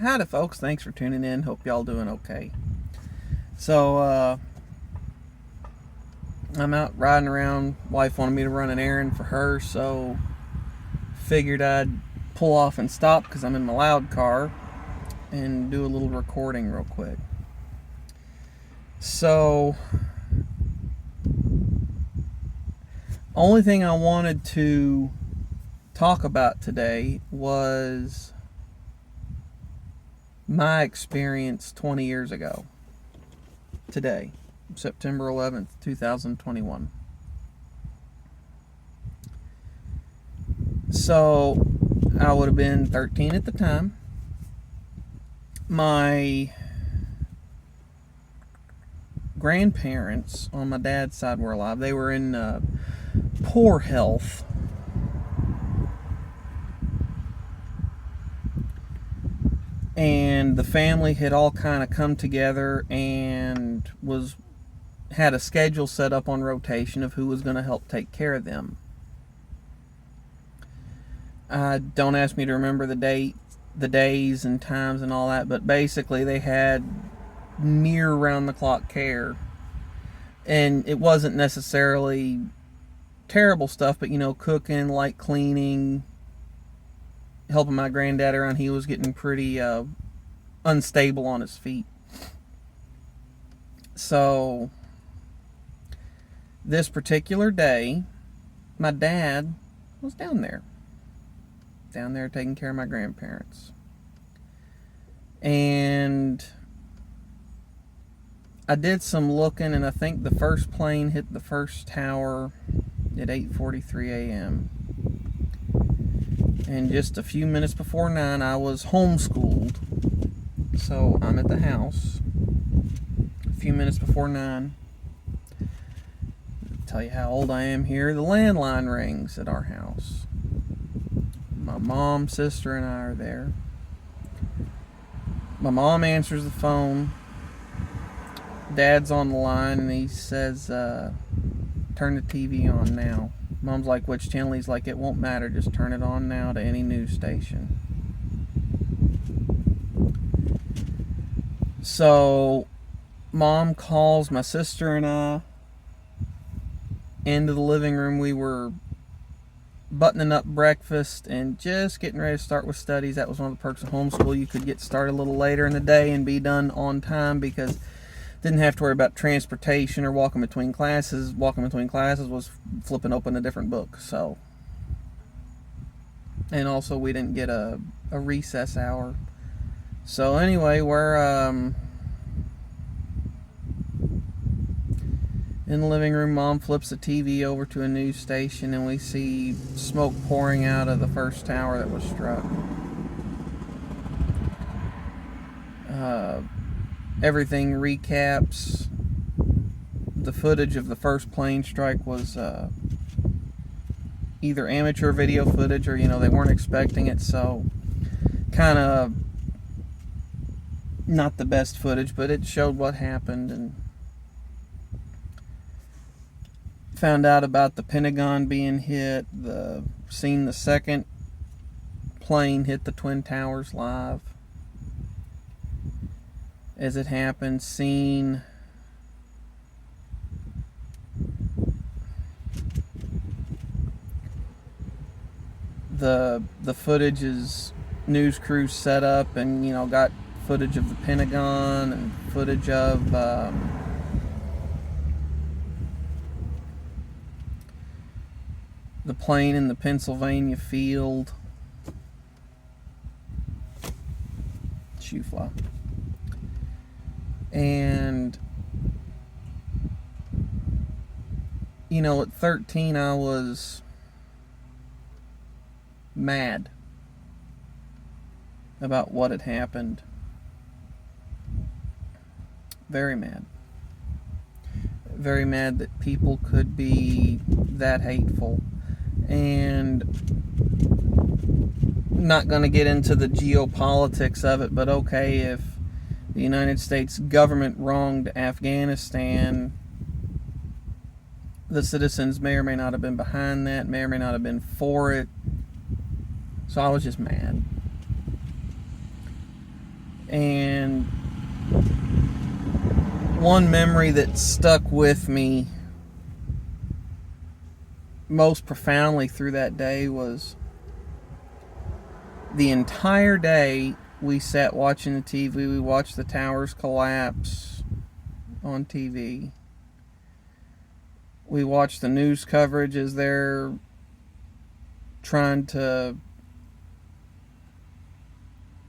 Howdy folks, thanks for tuning in. Hope y'all doing okay. So I'm out riding around. Wife wanted me to run an errand for her, so figured I'd pull off and stop because I'm in my loud car and do a little recording real quick. So only thing I wanted to talk about today was my experience 20 years ago today, September 11th, 2021. So I would have been 13 at the time. My grandparents on my dad's side were alive. They were in poor health. And the family had all kind of come together and had a schedule set up on rotation of who was going to help take care of them. Don't ask me to remember the days and times and all that, but basically they had near round-the-clock care. And it wasn't necessarily terrible stuff, but cooking, light cleaning, helping my granddad around. He was getting pretty unstable on his feet. So this particular day, my dad was down there taking care of my grandparents. And I did some looking, and I think the first plane hit the first tower at 8:43 a.m. And just a few minutes before 9, I was homeschooled. So I'm at the house. A few minutes before 9. I'll tell you how old I am here. The landline rings at our house. My mom, sister, and I are there. My mom answers the phone. Dad's on the line, and he says, turn the TV on now. Mom's like, which channel? He's like, it won't matter, just turn it on now to any news station. So Mom calls my sister and I into the living room. We were buttoning up breakfast and just getting ready to start with studies. That was one of the perks of homeschool. You could get started a little later in the day and be done on time because didn't have to worry about transportation or walking between classes. Walking between classes was flipping open a different book. So, and also we didn't get a recess hour. So anyway, we're in the living room. Mom flips the TV over to a news station, and we see smoke pouring out of the first tower that was struck. Everything recaps. The footage of the first plane strike was either amateur video footage or, they weren't expecting it, so kind of not the best footage, but it showed what happened. And found out about the Pentagon being hit, seen the second plane hit the Twin Towers live as it happened, seen the footage is news crews set up and got footage of the Pentagon and footage of the plane in the Pennsylvania field. Shoe fly. And at 13 I was mad about what had happened. Very mad. Very mad that people could be that hateful. And not going to get into the geopolitics of it, but okay, if the United States government wronged Afghanistan, the citizens may or may not have been behind that, may or may not have been for it. So I was just mad. And one memory that stuck with me most profoundly through that day was the entire day we sat watching the TV. We watched the towers collapse on TV. We watched the news coverage as they're trying to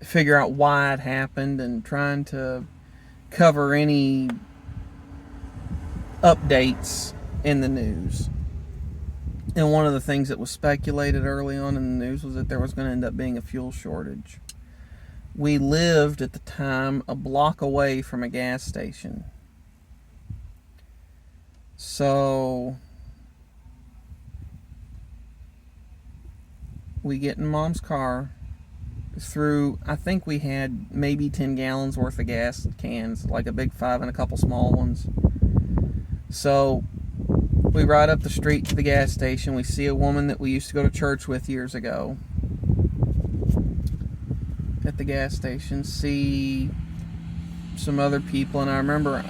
figure out why it happened and trying to cover any updates in the news. And one of the things that was speculated early on in the news was that there was going to end up being a fuel shortage. We lived at the time a block away from a gas station. So we get in Mom's car. I think we had maybe 10 gallons worth of gas cans, like a big 5 and a couple small ones. So we ride up the street to the gas station. We see a woman that we used to go to church with years ago at the gas station. See some other people, and I remember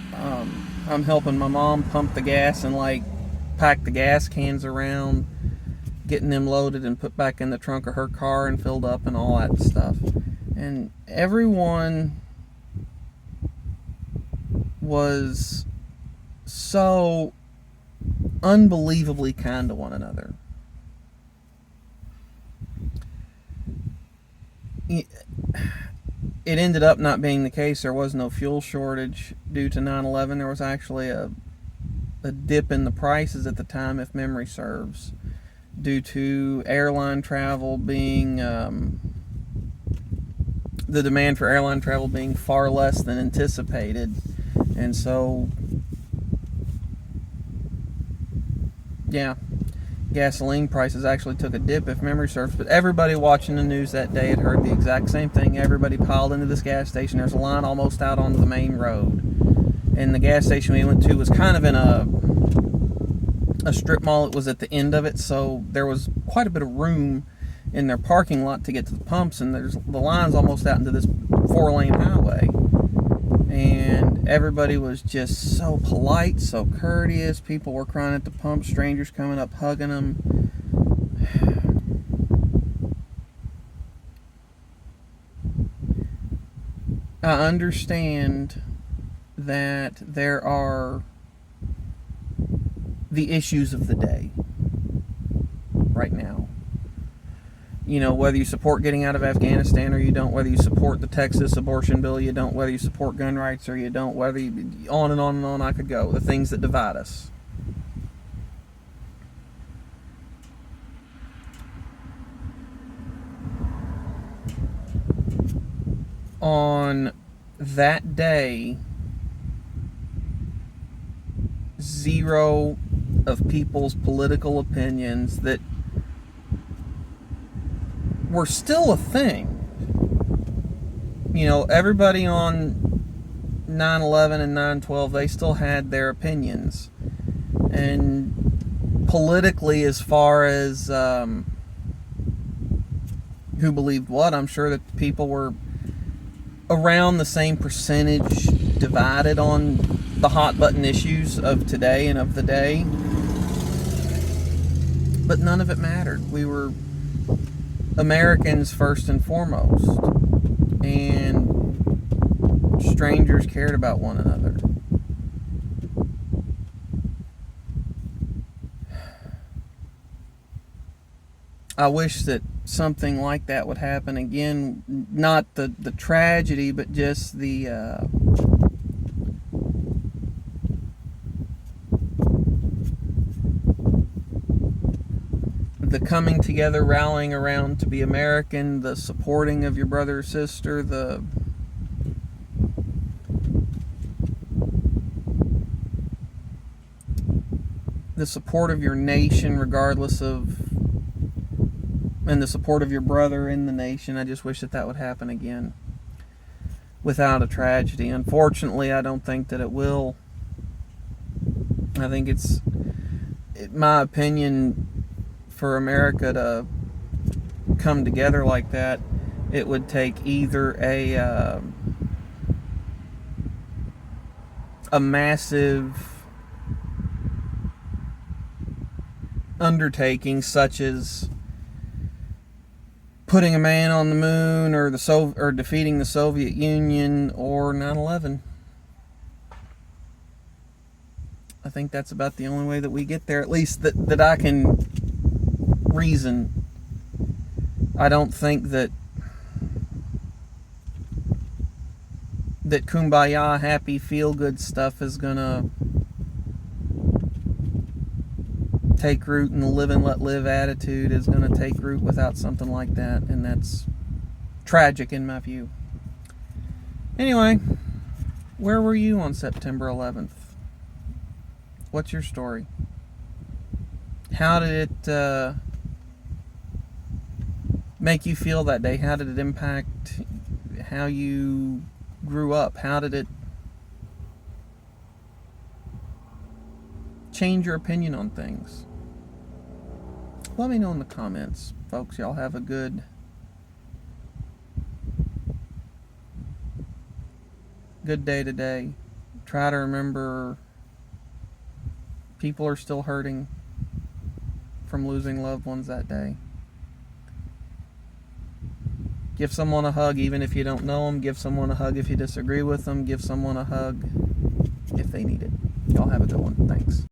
I'm helping my mom pump the gas and like pack the gas cans around, getting them loaded and put back in the trunk of her car and filled up and all that stuff. And everyone was so unbelievably kind to one another. It ended up not being the case. There was no fuel shortage due to 9/11. There was actually a dip in the prices at the time, if memory serves, due to airline travel being the demand for airline travel being far less than anticipated. And so yeah, gasoline prices actually took a dip, if memory serves. But everybody watching the news that day had heard the exact same thing. Everybody piled into this gas station. There's a line almost out onto the main road. And the gas station we went to was kind of in a strip mall. It was at the end of it, so there was quite a bit of room in their parking lot to get to the pumps. And the line's almost out into this 4-lane highway. And everybody was just so polite, so courteous. People were crying at the pump, strangers coming up, hugging them. I understand that there are the issues of the day right now. You know, whether you support getting out of Afghanistan or you don't, whether you support the Texas abortion bill, you don't, whether you support gun rights or you don't, whether you, on and on and on I could go, the things that divide us. On that day, zero of people's political opinions that were still a thing. You know, everybody on 9/11 and 9/12, they still had their opinions. And politically, as far as who believed what, I'm sure that people were around the same percentage divided on the hot button issues of today and of the day. But none of it mattered. We were Americans first and foremost, and strangers cared about one another. I wish that something like that would happen again. Not the tragedy, but just the coming together, rallying around to be American, the supporting of your brother or sister, the support of your nation regardless of, and the support of your brother in the nation. I just wish that that would happen again without a tragedy. Unfortunately, I don't think that it will. I think it's, in my opinion, for America to come together like that, it would take either a a massive undertaking such as putting a man on the moon or defeating the Soviet Union or 9/11. I think that's about the only way that we get there, at least that I can reason. I don't think that kumbaya, happy, feel-good stuff is gonna take root, and the live and let live attitude is gonna take root without something like that, and that's tragic in my view. Anyway, where were you on September 11th? What's your story? How did it make you feel that day? How did it impact how you grew up? How did it change your opinion on things? Let me know in the comments, folks. Y'all have a good day today. Try to remember people are still hurting from losing loved ones that day. Give someone a hug even if you don't know them. Give someone a hug if you disagree with them. Give someone a hug if they need it. Y'all have a good one. Thanks.